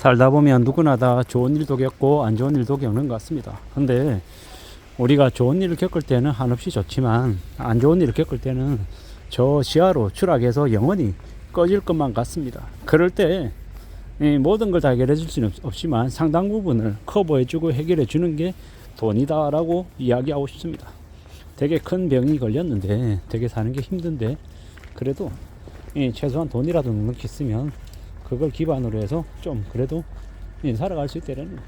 살다 보면 누구나 다 좋은 일도 겪고 안 좋은 일도 겪는 것 같습니다. 근데 우리가 좋은 일을 겪을 때는 한없이 좋지만 안 좋은 일을 겪을 때는 저 지하로 추락해서 영원히 꺼질 것만 같습니다. 그럴 때 모든 걸 다 해결해 줄 수는 없지만 상당 부분을 커버해주고 해결해 주는 게 돈이다 라고 이야기하고 싶습니다. 되게 큰 병이 걸렸는데 되게 사는 게 힘든데 그래도 최소한 돈이라도 넉넉히 있으면 그걸 기반으로 해서 좀 그래도 살아갈 수 있다는 겁니다.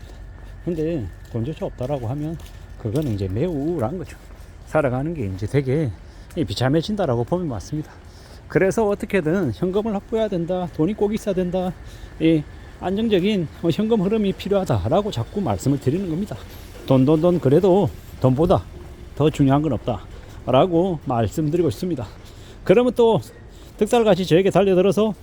근데 돈조차 없다라고 하면 그거는 이제 매우 우울한 거죠. 살아가는 게 이제 되게 비참해진다라고 보면 맞습니다. 그래서 어떻게든 현금을 확보해야 된다, 돈이 꼭 있어야 된다, 안정적인 현금 흐름이 필요하다라고 자꾸 말씀을 드리는 겁니다. 돈 그래도 돈보다 더 중요한 건 없다 라고 말씀드리고 있습니다. 그러면 또 득달같이 저에게 달려들어서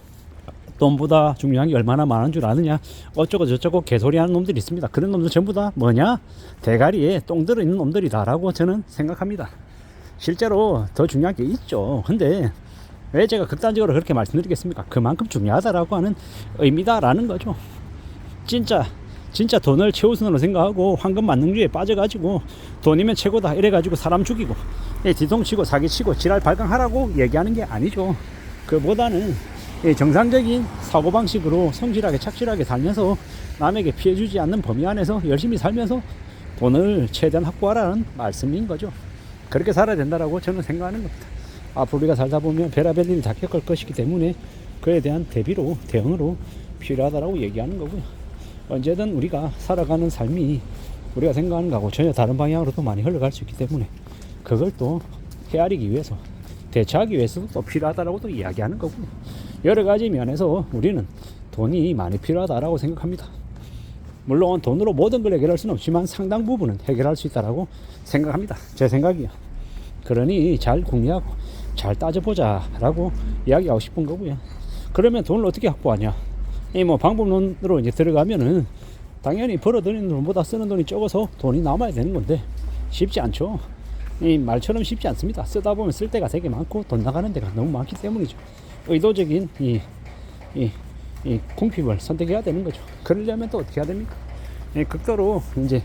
돈보다 중요한 게 얼마나 많은 줄 아느냐 어쩌고 저쩌고 개소리 하는 놈들이 있습니다. 그런 놈들 전부 다 뭐냐, 대가리에 똥 들어있는 놈들이다 라고 저는 생각합니다. 실제로 더 중요한 게 있죠. 근데 왜 제가 극단적으로 그렇게 말씀드리겠습니까? 그만큼 중요하다라고 하는 의미다라는 거죠. 진짜 돈을 최우선으로 생각하고 황금 만능주의에 빠져가지고 돈이면 최고다 이래가지고 사람 죽이고 뒤통치고 사기치고 지랄 발광하라고 얘기하는 게 아니죠. 그보다는 정상적인 사고방식으로 성실하게 착실하게 살면서 남에게 피해주지 않는 범위 안에서 열심히 살면서 돈을 최대한 확보하라는 말씀인 거죠. 그렇게 살아야 된다라고 저는 생각하는 겁니다. 앞으로 우리가 살다 보면 별의별 일을 다 겪을 것이기 때문에 그에 대한 대비로 대응으로 필요하다라고 얘기하는 거고요. 언제든 우리가 살아가는 삶이 우리가 생각하는 거하고 전혀 다른 방향으로도 많이 흘러갈 수 있기 때문에 그걸 또 헤아리기 위해서 대처하기 위해서도 또 필요하다라고 또 이야기하는 거고요. 여러 가지 면에서 우리는 돈이 많이 필요하다라고 생각합니다. 물론 돈으로 모든 걸 해결할 수는 없지만 상당 부분은 해결할 수 있다라고 생각합니다. 제 생각이요. 그러니 잘 궁리하고 잘 따져보자 라고 이야기하고 싶은 거고요. 그러면 돈을 어떻게 확보하냐, 방법론으로 이제 들어가면은 당연히 벌어들이는 돈보다 쓰는 돈이 적어서 돈이 남아야 되는 건데 쉽지 않죠. 말처럼 쉽지 않습니다. 쓰다 보면 쓸 데가 되게 많고 돈 나가는 데가 너무 많기 때문이죠. 의도적인 궁핍을 선택해야 되는 거죠. 그러려면 또 어떻게 해야 됩니까? 극도로 이제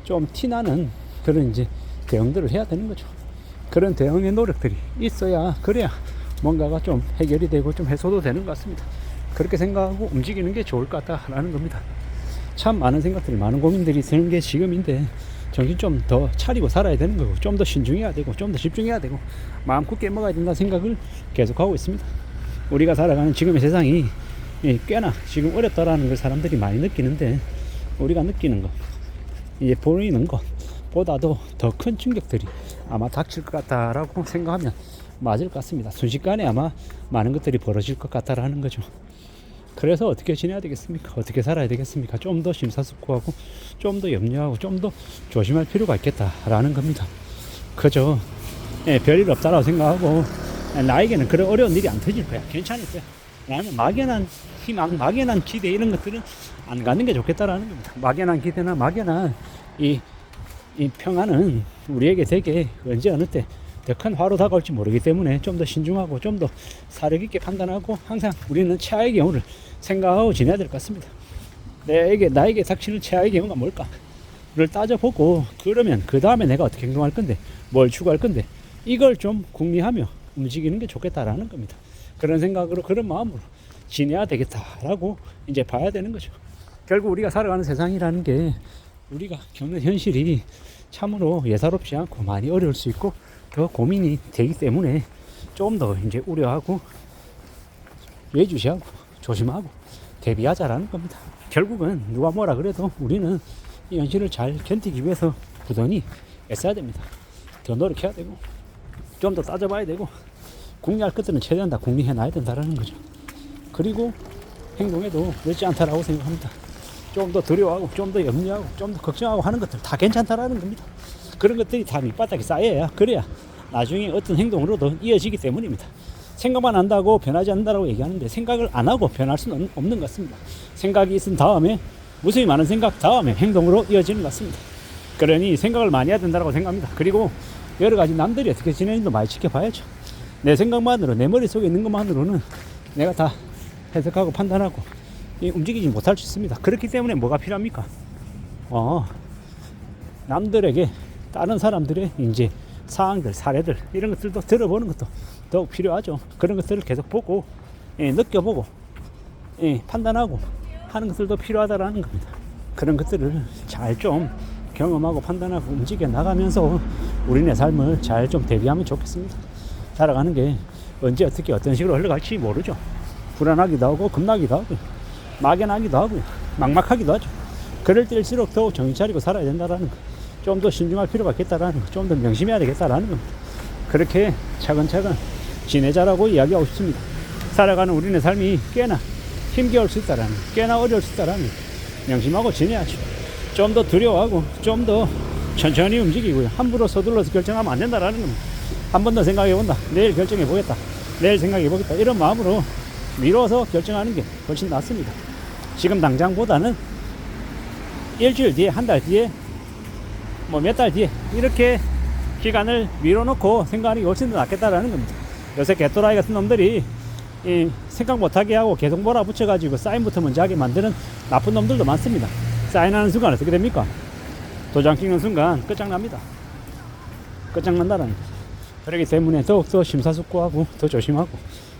좀 티나는 그런 이제 대응들을 해야 되는 거죠. 그런 대응의 노력들이 있어야 그래야 뭔가가 좀 해결이 되고 좀 해소도 되는 것 같습니다. 그렇게 생각하고 움직이는 게 좋을 것 같다라는 겁니다. 참 많은 생각들이 많은 고민들이 드는 게 지금인데 정신 좀 더 차리고 살아야 되는 거고 좀 더 신중해야 되고 좀 더 집중해야 되고 마음 굳게 먹어야 된다는 생각을 계속하고 있습니다. 우리가 살아가는 지금의 세상이 꽤나 지금 어렵다라는 걸 사람들이 많이 느끼는데 우리가 느끼는 것, 이제 보이는 것보다도 더 큰 충격들이 아마 닥칠 것 같다라고 생각하면 맞을 것 같습니다. 순식간에 아마 많은 것들이 벌어질 것 같다라는 거죠. 그래서 어떻게 지내야 되겠습니까? 어떻게 살아야 되겠습니까? 좀 더 심사숙고하고 좀 더 염려하고 좀 더 조심할 필요가 있겠다라는 겁니다. 그죠? 별일 없다라고 생각하고 나에게는 그런 어려운 일이 안 터질 거야. 괜찮을 거야. 나는 막연한 희망, 막연한 기대 이런 것들은 안 갖는 게 좋겠다라는 겁니다. 막연한 기대나 막연한 이 평안은 우리에게 되게 언제 어느 때 더 큰 화로 다가올지 모르기 때문에 좀 더 신중하고 좀 더 사려 깊게 판단하고 항상 우리는 최악의 경우를 생각하고 지내야 될 것 같습니다. 나에게 닥치는 최악의 경우가 뭘까를 따져보고 그러면 그 다음에 내가 어떻게 행동할 건데 뭘 추구할 건데 이걸 좀 궁리하며 움직이는 게 좋겠다라는 겁니다. 그런 생각으로 그런 마음으로 지내야 되겠다라고 이제 봐야 되는 거죠. 결국 우리가 살아가는 세상이라는 게 우리가 겪는 현실이 참으로 예사롭지 않고 많이 어려울 수 있고 더 고민이 되기 때문에 좀 더 이제 우려하고 예주시하고 조심하고 대비하자라는 겁니다. 결국은 누가 뭐라 그래도 우리는 이 현실을 잘 견디기 위해서 부단히 애써야 됩니다. 더 노력해야 되고 좀 더 따져봐야 되고 궁리할 것들은 최대한 다 궁리해 놔야 된다는 거죠. 그리고 행동에도 늦지 않다라고 생각합니다. 좀 더 두려워하고 좀 더 염려하고 좀 더 걱정하고 하는 것들 다 괜찮다라는 겁니다. 그런 것들이 다 밑바닥에 쌓여야 그래야 나중에 어떤 행동으로도 이어지기 때문입니다. 생각만 한다고 변하지 않는다고 얘기하는데 생각을 안 하고 변할 수는 없는 것 같습니다. 생각이 있은 다음에 무수히 많은 생각 다음에 행동으로 이어지는 것 같습니다. 그러니 생각을 많이 해야 된다고 생각합니다. 그리고 여러 가지 남들이 어떻게 지내는지도 많이 지켜봐야죠. 내 생각만으로 내 머릿속에 있는 것만으로는 내가 다 해석하고 판단하고 움직이지 못할 수 있습니다. 그렇기 때문에 뭐가 필요합니까? 남들에게, 다른 사람들의 이제 사항들, 사례들, 이런 것들도 들어보는 것도 더욱 필요하죠. 그런 것들을 계속 보고, 느껴보고, 판단하고 하는 것들도 필요하다라는 겁니다. 그런 것들을 잘 좀 경험하고 판단하고 움직여 나가면서 우리네 삶을 잘 좀 대비하면 좋겠습니다. 살아가는 게 언제 어떻게 어떤 식으로 흘러갈지 모르죠. 불안하기도 하고 겁나기도 하고 막연하기도 하고 막막하기도 하죠. 그럴 때일수록 더욱 정신 차리고 살아야 된다라는 거, 좀 더 신중할 필요가 있겠다라는 거, 좀 더 명심해야 되겠다라는 겁니다. 그렇게 차근차근 지내자라고 이야기하고 싶습니다. 살아가는 우리네 삶이 꽤나 힘겨울 수 있다라는 거, 꽤나 어려울 수 있다라는 거, 명심하고 지내야죠. 좀 더 두려워하고 좀 더 천천히 움직이고요. 함부로 서둘러서 결정하면 안 된다라는 겁니다. 한 번 더 생각해 본다. 내일 결정해 보겠다. 내일 생각해 보겠다. 이런 마음으로 미뤄서 결정하는 게 훨씬 낫습니다. 지금 당장보다는 일주일 뒤에, 한 달 뒤에, 뭐 몇 달 뒤에 이렇게 기간을 미뤄놓고 생각하는 게 훨씬 더 낫겠다라는 겁니다. 요새 개또라이 같은 놈들이 생각 못하게 하고 계속 몰아붙여가지고 사인부터 먼저 하게 만드는 나쁜 놈들도 많습니다. 사인하는 순간 어떻게 됩니까? 도장 찍는 순간 끝장납니다. 끝장난다라는 거죠. 그렇기 때문에 더욱더 심사숙고하고 더 조심하고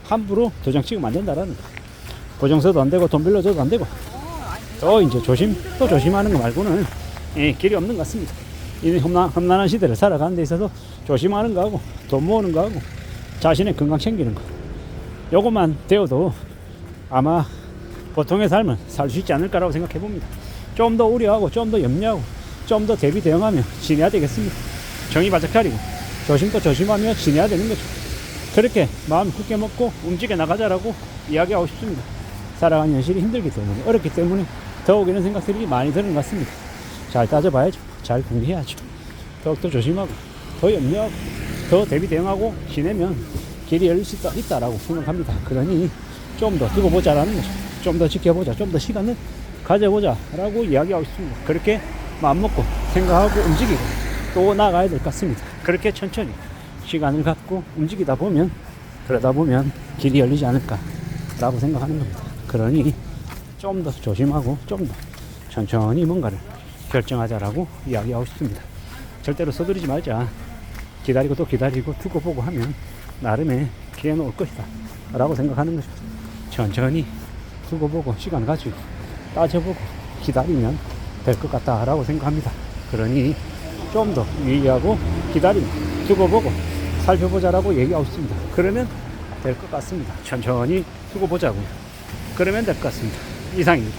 함부로 도장 찍으면 안 된다라는 거죠. 보증서도 안 되고 돈 빌려줘도 안 되고 또 이제 또 조심하는 거 말고는 길이 없는 것 같습니다. 이 험난한 시대를 살아가는 데 있어서 조심하는 거하고 돈 모으는 거하고 자신의 건강 챙기는 거, 요것만 되어도 아마 보통의 삶을 살 수 있지 않을까라고 생각해 봅니다. 좀 더 우려하고 좀 더 염려하고 좀 더 대비 대응하며 지내야 되겠습니다. 정의 바짝 차리고 조심도 조심하며 지내야 되는 거죠. 그렇게 마음 굳게 먹고 움직여 나가자라고 이야기하고 싶습니다. 살아가는 현실이 힘들기 때문에, 어렵기 때문에 더욱 이런 생각들이 많이 드는 것 같습니다. 잘 따져봐야죠. 잘 궁리해야죠. 더욱더 조심하고 더 염려하고 더 대비 대응하고 지내면 길이 열릴 수 있다라고 생각합니다. 그러니 좀 더 두고 보자라는 거죠. 좀 더 지켜보자, 좀 더 시간을 가져보자 라고 이야기하고 싶습니다. 그렇게 마음먹고 생각하고 움직이고 또 나가야 될 것 같습니다. 그렇게 천천히 시간을 갖고 움직이다 보면, 그러다 보면 길이 열리지 않을까 라고 생각하는 겁니다. 그러니 좀 더 조심하고 좀 더 천천히 뭔가를 결정하자라고 이야기하고 싶습니다. 절대로 서두르지 말자. 기다리고 또 기다리고 두고 보고 하면 나름의 기회는 올 것이다 라고 생각하는 것입니다. 천천히 두고 보고 시간 가지고 따져보고 기다리면 될 것 같다 라고 생각합니다. 그러니 좀 더 유의하고 기다리고 두고 보고 살펴보자라고 얘기하고 있습니다. 그러면 될 것 같습니다. 천천히 두고 보자고요. 그러면 될 것 같습니다. 이상입니다.